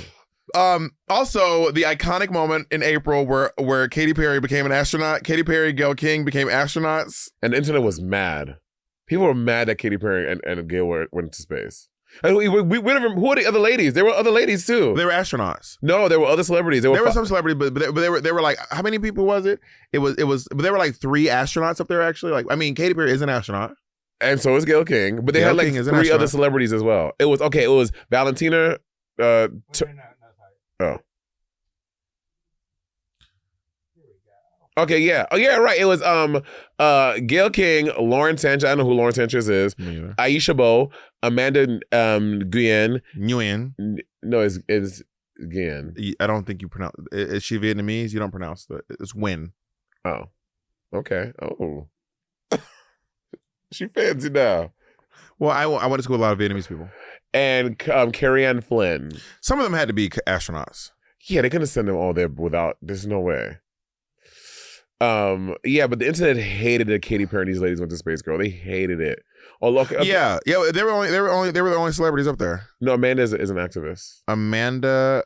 Also, the iconic moment in April where Katy Perry became an astronaut. Katy Perry, Gayle King became astronauts. And the internet was mad. People were mad that Katy Perry and Gail went to space. And who are the other ladies? There were other ladies too. They were astronauts. No, there were other celebrities. There were some celebrities, but they were like, how many people was it? It was, but there were like 3 astronauts up there actually. Like, I mean, Katy Perry is an astronaut. And so is Gayle King, but they Gayle had like King is 3 an other astronaut. celebrities as well. It was Valentina. Oh, okay, yeah. Oh, yeah, right. It was Gayle King, Lauren Sanchez. I don't know who Lauren Sanchez is. Aisha Bo, Amanda Nguyen. Nguyen. No, it's Nguyen. I don't think you pronounce. Is she Vietnamese? You don't pronounce it. It's Nguyen. Oh, okay. Oh, she fancy now. Well, I went to school with a lot of Vietnamese people. And Carrie Ann Flynn. Some of them had to be astronauts. Yeah, they couldn't send them all there without. There's no way. Yeah, but the internet hated that Katy Perry and these ladies went to space, girl. They hated it. Oh, look. Yeah. They were the only celebrities up there. No, Amanda is an activist. Amanda.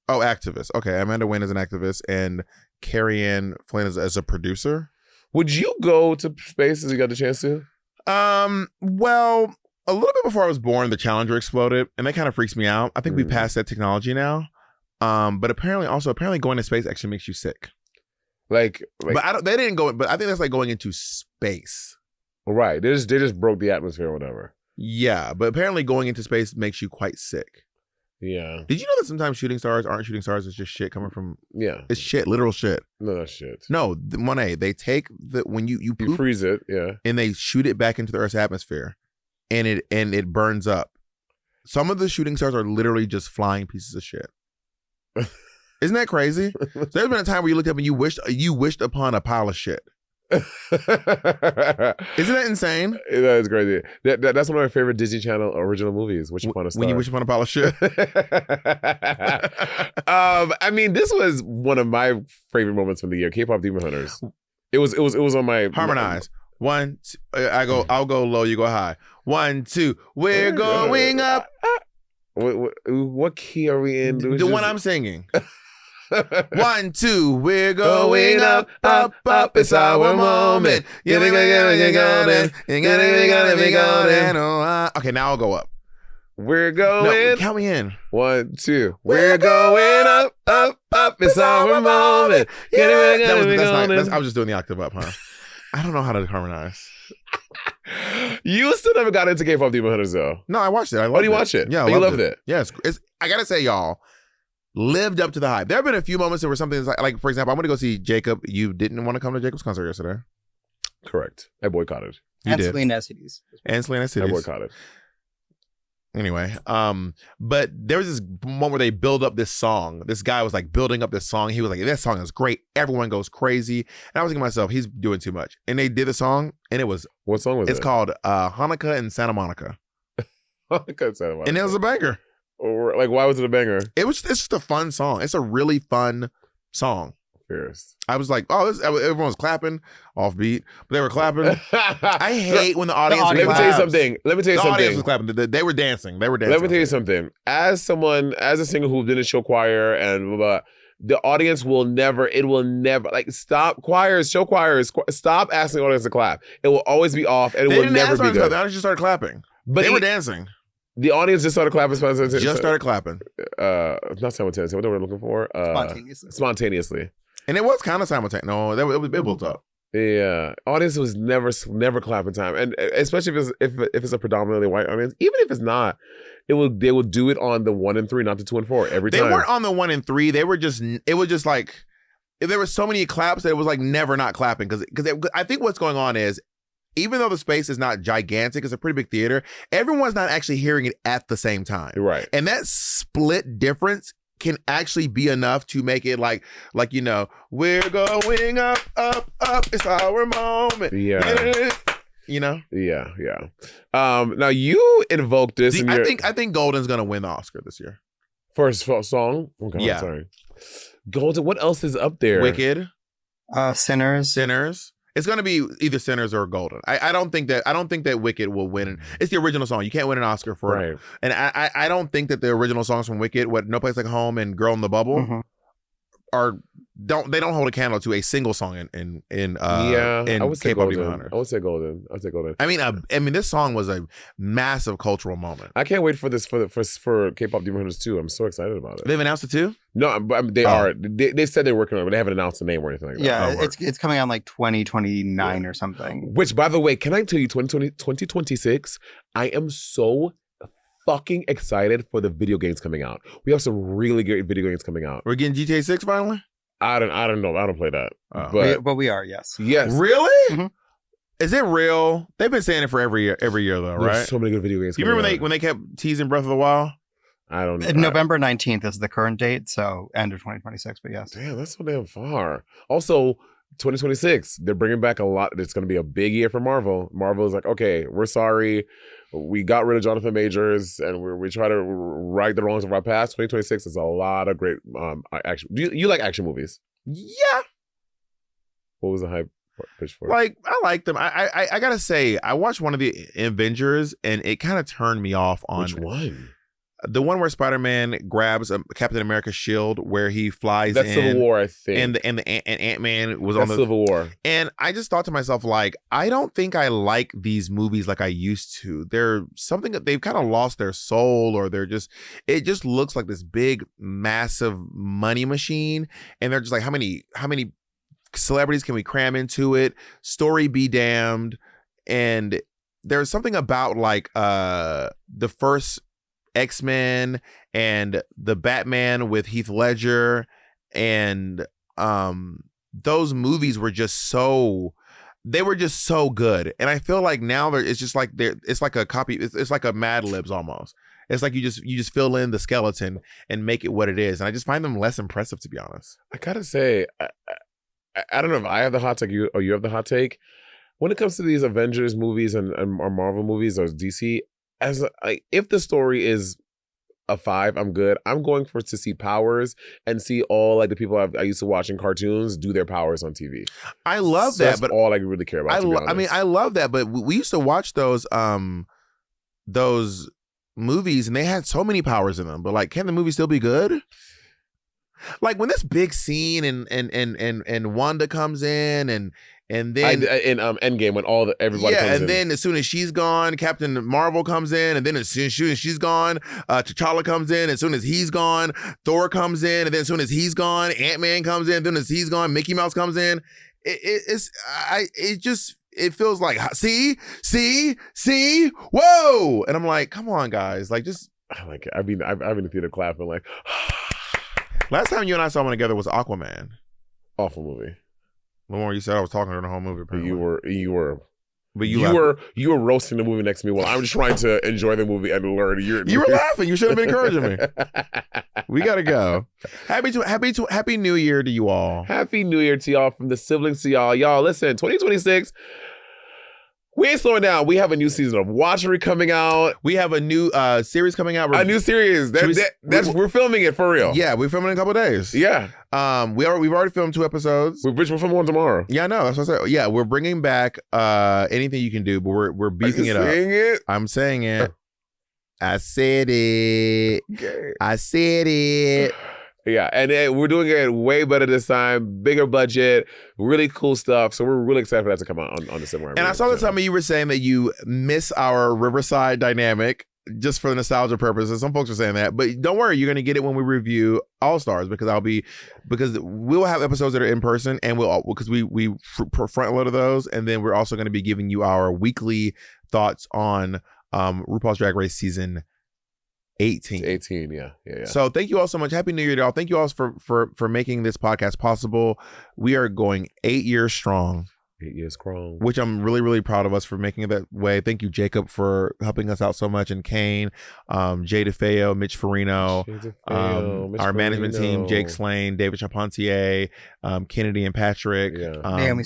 Oh, activist. Okay, Amanda Nguyen is an activist, and Carrie Ann Flynn is as a producer. Would you go to space if you got the chance to? Well, a little bit before I was born, the Challenger exploded, and that kind of freaks me out. I think we passed that technology now. But apparently going to space actually makes you sick. Like But they didn't go. But I think that's like going into space. Right. They just broke the atmosphere or whatever. Yeah, but apparently going into space makes you quite sick. Yeah. Did you know that sometimes shooting stars aren't shooting stars? It's just shit coming from. Yeah. It's shit, literal shit. No, that's shit. No, Monet. They take when you poop, You freeze it, yeah, and they shoot it back into the Earth's atmosphere, and it burns up. Some of the shooting stars are literally just flying pieces of shit. Isn't that crazy? So there's been a time where you looked up and you wished upon a pile of shit. Isn't that insane? That is crazy. That's one of my favorite Disney Channel original movies. Wish Upon a Star. When you wish upon a pile of shit. I mean, this was one of my favorite moments from the year. K-pop Demon Hunters. It was on my Harmonize. 1, 2, I'll go low, you go high. 1, 2, we're going up. What key are we in? The one I'm singing. 1, 2, we're going up, up, up. It's our moment. Okay, now I'll go up. We're going. No, count me in. 1, 2. We're going up, up, up. It's our moment. I was just doing the octave up, huh? I don't know how to harmonize. You still never got into K-pop Demon Hunters though. No, I watched it. Oh, you watch it? Yeah, you loved it. Yeah, it's. I gotta say, y'all lived up to the hype. There have been a few moments where something like, for example, I went to go see Jacob. You didn't want to come to Jacob's concert yesterday. Correct. I boycotted. You and did. Selena Cities. And Selena I Cities. boycotted. Anyway, but there was this moment where they build up this song. This guy was like building up this song. He was like, "That song is great. Everyone goes crazy." And I was thinking to myself, he's doing too much. And they did the song, and it was What song was it? it's called Hanukkah in Santa Monica, and it was a banger. Or, like, why was it a banger? It's just a fun song. It's a really fun song. Fierce. I was like, oh, everyone was clapping, offbeat, but they were clapping. I hate when the audience. Let me claps. tell you something. Let me tell you The audience something. was clapping. They were dancing. Let Let me tell you something. As a singer who's been in show choir and blah, blah, the audience will never, like, stop show choirs, stop asking the audience to clap. It will always be off and it will never be good. The audience just started clapping. But they were dancing. The audience just started clapping. Just started clapping. Not simultaneously. What are we looking for? Spontaneously. And it was kind of simultaneous. No, it built up. Yeah, audience was never clapping time, and especially if it's a predominantly white audience, even if it's not, they will do it on the 1 and 3, not the 2 and 4 every time. They weren't on the 1 and 3. It was just like there were so many claps that it was like never not clapping because I think what's going on is even though the space is not gigantic, it's a pretty big theater. Everyone's not actually hearing it at the same time, right? And that split difference can actually be enough to make it like we're going up, up, up. It's our moment. Yeah. Yeah. Now you invoked this. I think Golden's gonna win the Oscar this year. First song. Okay, yeah. Sorry. Golden. What else is up there? Wicked. Sinners. It's gonna be either Sinners or Golden. I don't think that Wicked will win. It's the original song. You can't win an Oscar for it. Right. And I don't think that the original songs from Wicked, what No Place Like Home and Girl in the Bubble, are they don't hold a candle to a single song in I would say K-pop Demon golden. Hunters. I would say golden. I mean, this song was a massive cultural moment. I can't wait for this for K-pop Demon Hunters 2. I'm so excited about it. They've announced it too? No, but they are. They said they're working on it, but they haven't announced the name or anything like that. Yeah, it's coming out in like 2029 or something. Which, by the way, can I tell you, 2026, I am so fucking excited for the video games coming out. We have some really great video games coming out. We're getting GTA 6 finally? I don't know. I don't play that. Oh. We are, yes. Yes. Really? Mm-hmm. Is it real? They've been saying it for every year though, right? There's so many good video games. You remember when they kept teasing Breath of the Wild? I don't know. November 19th is the current date, so end of 2026, but yes. Damn, that's so damn far. Also, 2026, they're bringing back a lot. It's going to be a big year for Marvel. Marvel is like, okay, we're sorry. We got rid of Jonathan Majors, and we try to right the wrongs of our past. 2026 is a lot of great action. Do you like action movies? Yeah. What was the hype pitch for? Like, I like them. I gotta say, I watched one of the Avengers, and it kind of turned me off on which one? The one where Spider-Man grabs Captain America's shield, where he flies That's in. Civil War, I think. And Ant-Man was That's on the Civil War. And I just thought to myself, like, I don't think I like these movies like I used to. They're something that they've kind of lost their soul, or it just looks like this big, massive money machine. And they're just like, how many celebrities can we cram into it? Story be damned. And there's something about like the first X-Men and the Batman with Heath Ledger, and those movies were just so good. And I feel like now it's like a copy. It's like a Mad Libs almost. It's like you just fill in the skeleton and make it what it is. And I just find them less impressive, to be honest. I gotta say, I don't know if I have the hot take or you have the hot take. When it comes to these Avengers movies and or Marvel movies or DC, if the story is a 5, I'm good. I'm going to see powers and see all like the people I used to watch in cartoons do their powers on TV. I love that, that's but all I really care about. I love that, but we used to watch those movies, and they had so many powers in them. But like, can the movie still be good? Like when this big scene and Wanda comes in and then in Endgame when everybody comes in. and then as soon as she's gone, Captain Marvel comes in, and then as soon as she's gone, T'Challa comes in. As soon as he's gone, Thor comes in, and then as soon as he's gone, Ant-Man comes in. Then as he's gone, Mickey Mouse comes in. It feels like see, whoa, and I'm like, come on, guys, like just. I like it. I've been in the theater clapping like. Last time you and I saw one together was Aquaman. Awful movie. Lamar, you said I was talking during the whole movie. Apparently. You were. But you were roasting the movie next to me while I'm just trying to enjoy the movie and learn. You were laughing. You should have been encouraging me. We gotta go. Happy New Year to you all. Happy New Year to y'all from the siblings to y'all. Y'all listen, 2026. We ain't slowing down. We have a new season of Watchery coming out. We have a new series coming out. A new series. We're filming it for real. Yeah, we're filming in a couple of days. Yeah. We've already filmed 2 episodes. We're filming one tomorrow. Yeah, I know. That's what I said. Yeah, we're bringing back anything you can do, but we're beefing it up. I'm saying it. I said it. Okay. I said it. Yeah, and we're doing it way better this time, bigger budget, really cool stuff. So we're really excited for that to come out on the Sibling Rivalry. And I saw the time you were saying that you miss our Riverside dynamic just for nostalgia purposes. Some folks are saying that, but don't worry, you're going to get it when we review All Stars because we'll have episodes that are in person, and because we front loaded those, and then we're also going to be giving you our weekly thoughts on RuPaul's Drag Race season 18. 18, yeah. So thank you all so much. Happy New Year to all. Thank you all for making this podcast possible. We are going 8 years strong. 8 years strong. Which I'm really, really proud of us for making it that way. Thank you, Jacob, for helping us out so much, and Kane, Jay DeFeo, Mitch Farino, our management team, Jake Slane, David Charpentier, Kennedy and Patrick, Naomi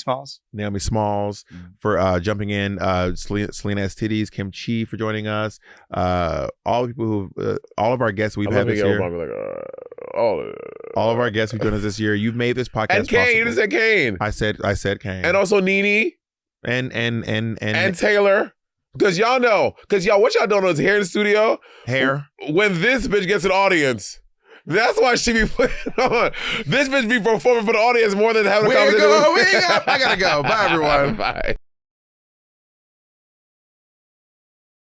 Smalls for jumping in, Selena S. Titties, Kim Chi for joining us, all the people all of our guests we've had this year. All of our guests who've joined us this year. You've made this podcast and Kane, possible. you just said Kane. I said Kane. And also Nene. And Taylor. Because y'all, what y'all don't know is here in the studio. Hair. When this bitch gets an audience, That's why she be putting on. This bitch be performing for the audience more than having a conversation. I gotta go. Bye, everyone. Bye.